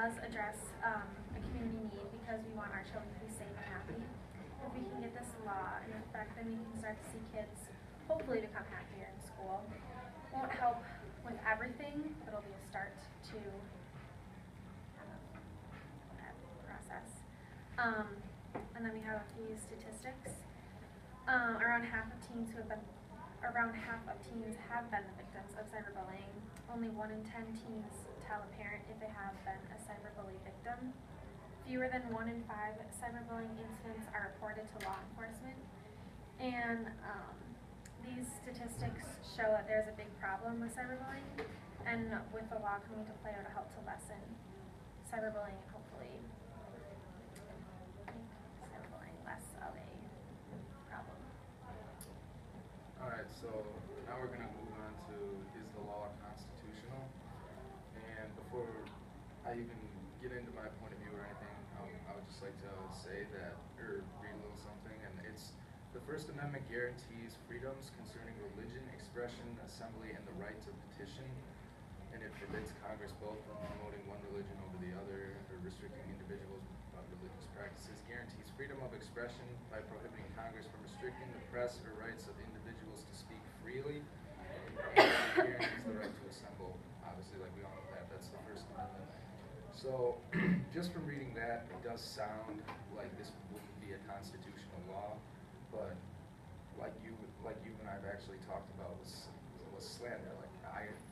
does address a community need because we want our children to be safe and happy. If we can get this law in effect, then we can start to see kids hopefully become happier in school. Won't help with everything, but it'll be a start to that process. And then we have a few statistics. Around half of teens have been the victims of cyberbullying. Only 1 in 10 teens tell a parent if they have been a cyberbully victim. Fewer than 1 in 5 cyberbullying incidents are reported to law enforcement. And these statistics show that there's a big problem with cyberbullying, and with the law coming into play, it will help to lessen cyberbullying and hopefully make cyberbullying less of a problem. Alright, so now we're going to move on to, is the law constitutional? And before I even get into my point of view or anything, I would just like to say that, or read a little something, and it's, the First Amendment guarantees freedoms concerning religion, expression, assembly, and the right to petition, and it forbids Congress both from promoting one religion over the other or restricting individuals' religious practices, guarantees freedom of expression by prohibiting Congress from restricting the press or rights of individuals to speak freely, and guarantees the right to assemble. Obviously, like we all know that, that's the First Amendment. So, just from reading that, it does sound like this wouldn't be a constitutional law, but like you and I've actually talked about was slander. Like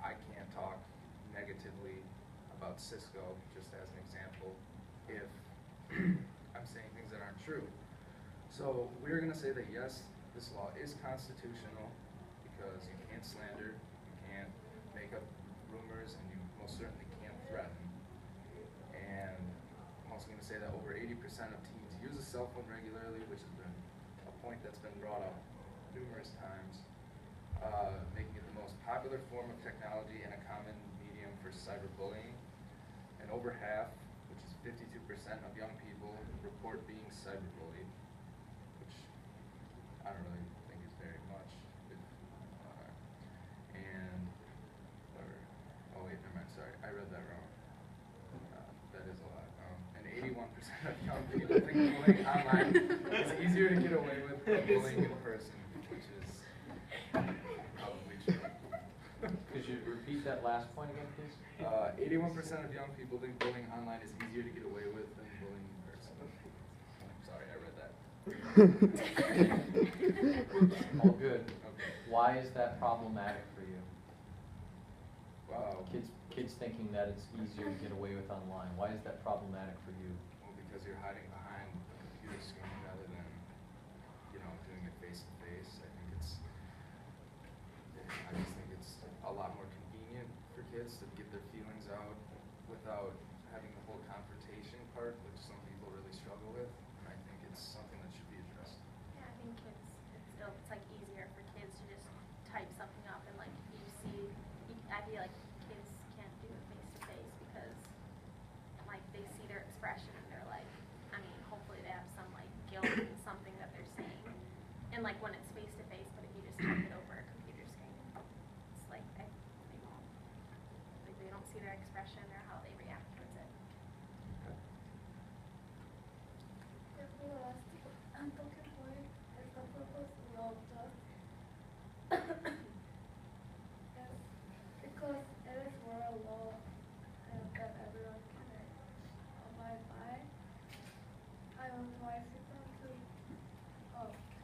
I can't talk negatively about Cisco, just as an example, if I'm saying things that aren't true. So we're going to say that yes, this law is constitutional because you can't slander, you can't make up rumors, and you most certainly can't threaten. And I'm also going to say that over 80% of teens use a cell phone regularly, which has been a point that's been brought up numerous times, making it the most popular form of technology and a common medium for cyberbullying. And over half, which is 52% of young people, report being cyberbullied, which I don't really think is very much. Oh wait, never mind, sorry, I read that wrong. That is a lot. And 81% of young people think bullying online is easier to get away with than bullying in person, which is probably true. Could you repeat that last point again, please? 81% of young people think bullying online is easier to get away with than bullying in person. Sorry, I read that. All good. Okay. Why is that problematic for you? Wow. Kids thinking that it's easier to get away with online. Why is that problematic for you? Well, because you're hiding behind a computer screen rather than, doing it face to face. I just think it's a lot more convenient for kids to get their feelings out without having the whole confrontation part, which some people really struggle with. And I think it's something that should be addressed. Yeah, I think it's like easier for kids to just type something up and like I feel like kids can't do it face to face because like they see their expression and they're like, hopefully they have some like guilt in something that they're saying. And like when it's face to face, but if you just type it over a computer screen, it's like they don't see their expression or how they react towards it. Because it is moral law that everyone can abide by. I advise people to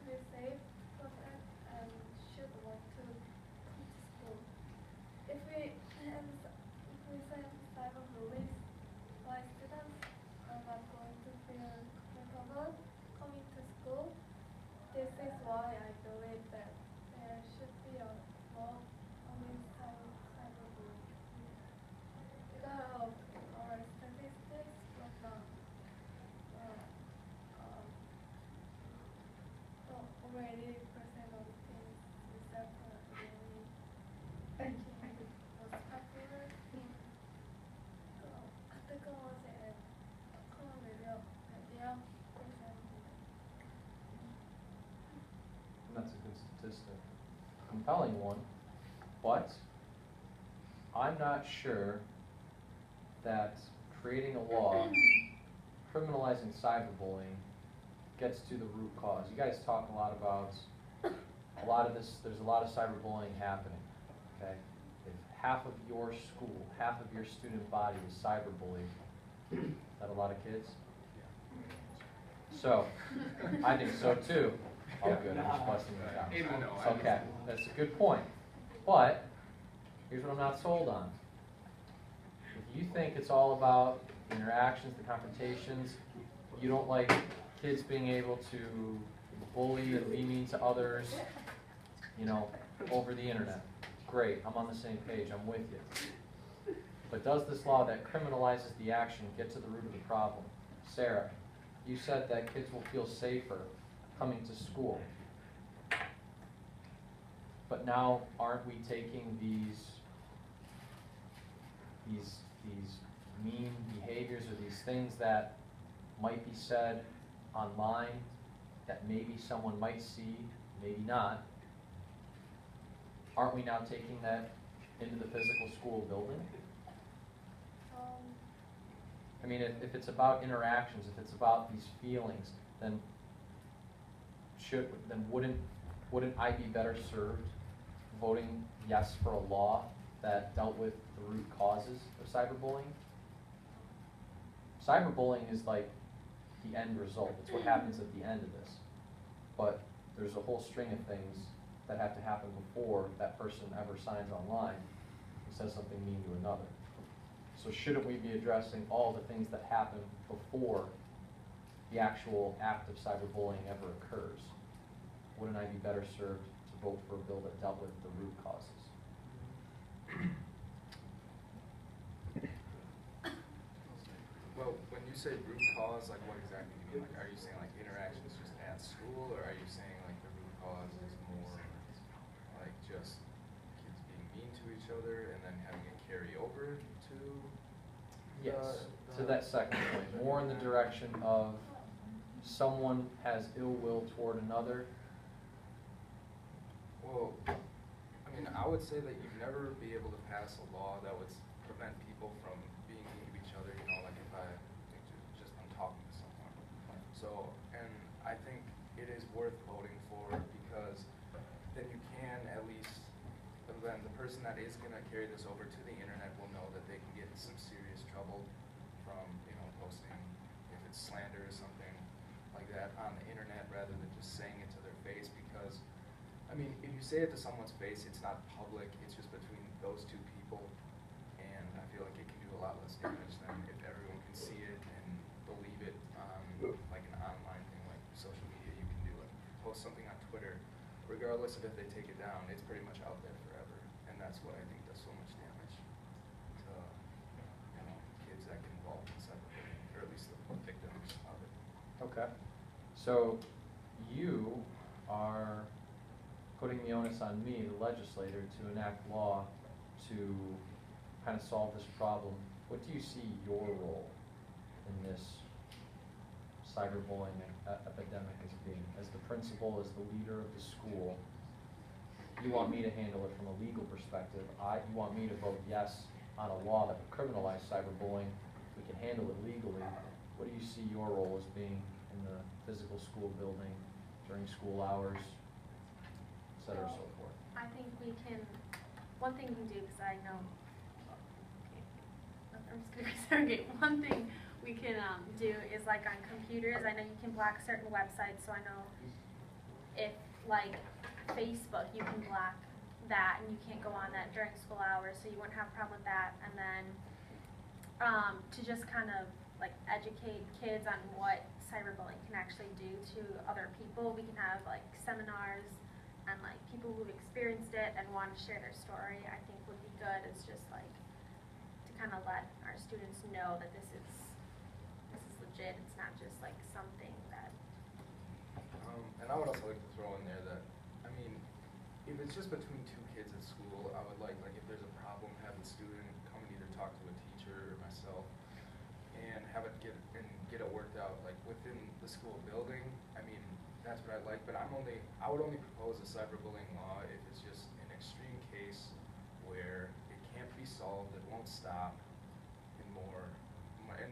be safe, protect, and should want to come to school. If we say cyberbullies, why students are not going to feel comfortable coming to school, this is why I believe that there should be a law against cyberbullying. Because of our statistics from over 80% of teens use that daily. Most popular in technology and media That's a good statistic. Compelling one, but I'm not sure that creating a law criminalizing cyberbullying gets to the root cause. You guys talk a lot about a lot of this, there's a lot of cyberbullying happening, okay? If half of your school, half of your student body is cyberbullied, is that a lot of kids? So, I think so too. Oh, good, I'm just busting it out. Okay, that's a good point. But, here's what I'm not sold on. If you think it's all about interactions, the confrontations, you don't like kids being able to bully and be mean to others, you know, over the internet. Great, I'm on the same page, I'm with you. But does this law that criminalizes the action get to the root of the problem? Sarah, you said that kids will feel safer coming to school. But now aren't we taking these mean behaviors or these things that might be said online that maybe someone might see, maybe not, aren't we now taking that into the physical school building? I mean, if it's about interactions, if it's about these feelings, then wouldn't I be better served voting yes for a law that dealt with the root causes of cyberbullying? Cyberbullying is like the end result. It's what happens at the end of this. But there's a whole string of things that have to happen before that person ever signs online and says something mean to another. So shouldn't we be addressing all the things that happen before the actual act of cyberbullying ever occurs? Wouldn't I be better served to vote for a bill that dealt with the root causes? Well, when you say root cause, like what exactly do you mean? Like, are you saying like interactions just at school, or are you saying like the root cause is more like just kids being mean to each other and then having it carry over to? Yes, to that second point, more in the direction of someone has ill will toward another. Well, I mean, I would say that you'd never be able to pass a law that would prevent people from being mean to each other, you know, like if I just I'm talking to someone. So, and I think it is worth voting for because then you can at least, then the person that is going to carry this over to the internet will know that they can get in some serious trouble from, you know, posting, if it's slander or something like that on the internet rather than just saying it to their face because, I mean, if you say it to someone's face, it's not public, it's just between those two people, and I feel like it can do a lot less damage than if everyone can see it and believe it on, like an online thing, like social media, you can do it. Post something on Twitter, regardless of if they take it down, it's pretty much out there forever, and that's what I think does so much damage to, you know, kids that get involved in cyberbullying, or at least the victims of it. Okay. So you are putting the onus on me, the legislator, to enact law to kind of solve this problem. What do you see your role in this cyberbullying epidemic as being? As the principal, as the leader of the school, you want me to handle it from a legal perspective. You want me to vote yes on a law that would criminalize cyberbullying. We can handle it legally. What do you see your role as being in the physical school building during school hours, et cetera, and so forth? I think we can, one thing we can do, because I know, I'm just going to segregate. One thing we can do is like on computers, I know you can block certain websites, so I know if like Facebook, you can block that and you can't go on that during school hours, so you wouldn't have a problem with that. And then to just kind of like educate kids on what cyberbullying can actually do to other people, we can have like seminars and like people who've experienced it and want to share their story, I think would be good. It's just like to kind of let our students know that this is legit. It's not just like something that. And I would also like to throw in there that, I mean, if it's just between two kids at school, I would like if there's a problem, have the student come and either talk to a teacher or myself and have it get it worked out like within the school building. I mean, that's what I'd like, but I would only propose a cyberbullying law if it's just an extreme case where it can't be solved, it won't stop, and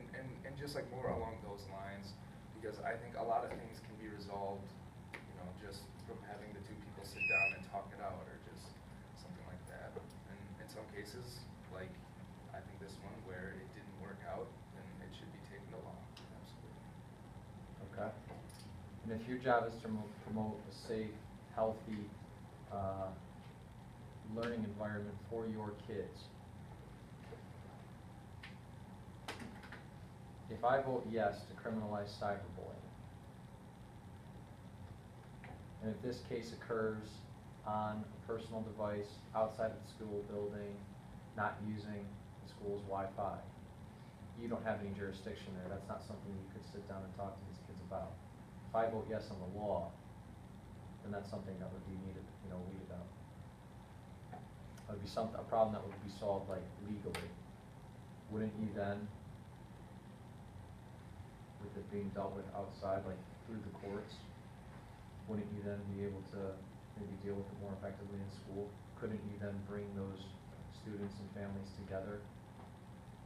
just like more along those lines, because I think a lot of things can be resolved, you know, just from having the two people sit down and talk it out, or just something like that. And in some cases, like I think this one where it didn't work out, then it should be taken to law. Absolutely. Okay. And if your job is to promote a safe, healthy learning environment for your kids, if I vote yes to criminalize cyberbullying, and if this case occurs on a personal device outside of the school building, not using the school's Wi-Fi, you don't have any jurisdiction there. That's not something you could sit down and talk to these kids about. If I vote yes on the law, then that's something that would be needed, weeded out. It would be a problem that would be solved like legally. Wouldn't you then, with it being dealt with outside, like through the courts, wouldn't you then be able to maybe deal with it more effectively in school? Couldn't you then bring those students and families together?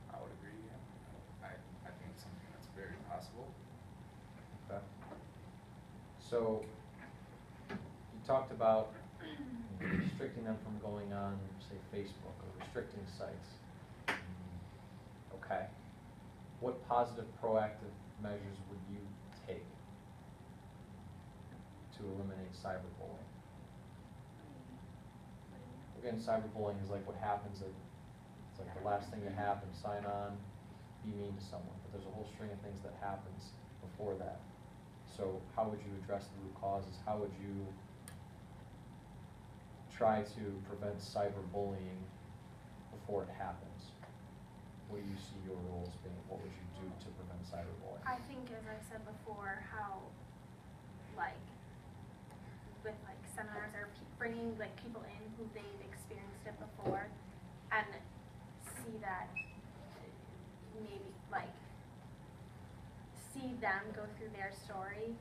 I would agree, yeah. I think it's something that's very possible. Okay. So, you talked about restricting them from going on, say, Facebook, or restricting sites. Okay. What positive, proactive measures would you take to eliminate cyberbullying? Again, cyberbullying is like what happens it's like the last thing to happen, sign on, be mean to someone, but there's a whole string of things that happens before that. So how would you address the root causes? How would you try to prevent cyberbullying before it happens? What do you see your roles being? What would you do to prevent cyberbullying? I think, as I said before, how, like, with, like, seminars or bringing, like, people in who they've experienced it before and see that, maybe, like, see them go through their story.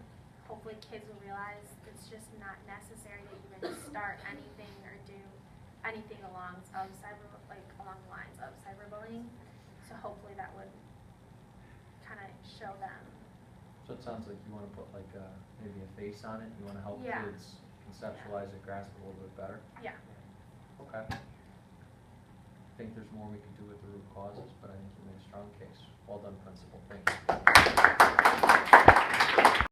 Hopefully kids will realize it's just not necessary to even start anything or do anything along the lines of cyberbullying. So hopefully that would kind of show them. So it sounds like you want to put like maybe a face on it. You want to help Yeah. kids conceptualize it, grasp it a little bit better. Yeah. Okay. I think there's more we could do with the root causes, but I think you made a strong case. Well done, Principal. Thank you.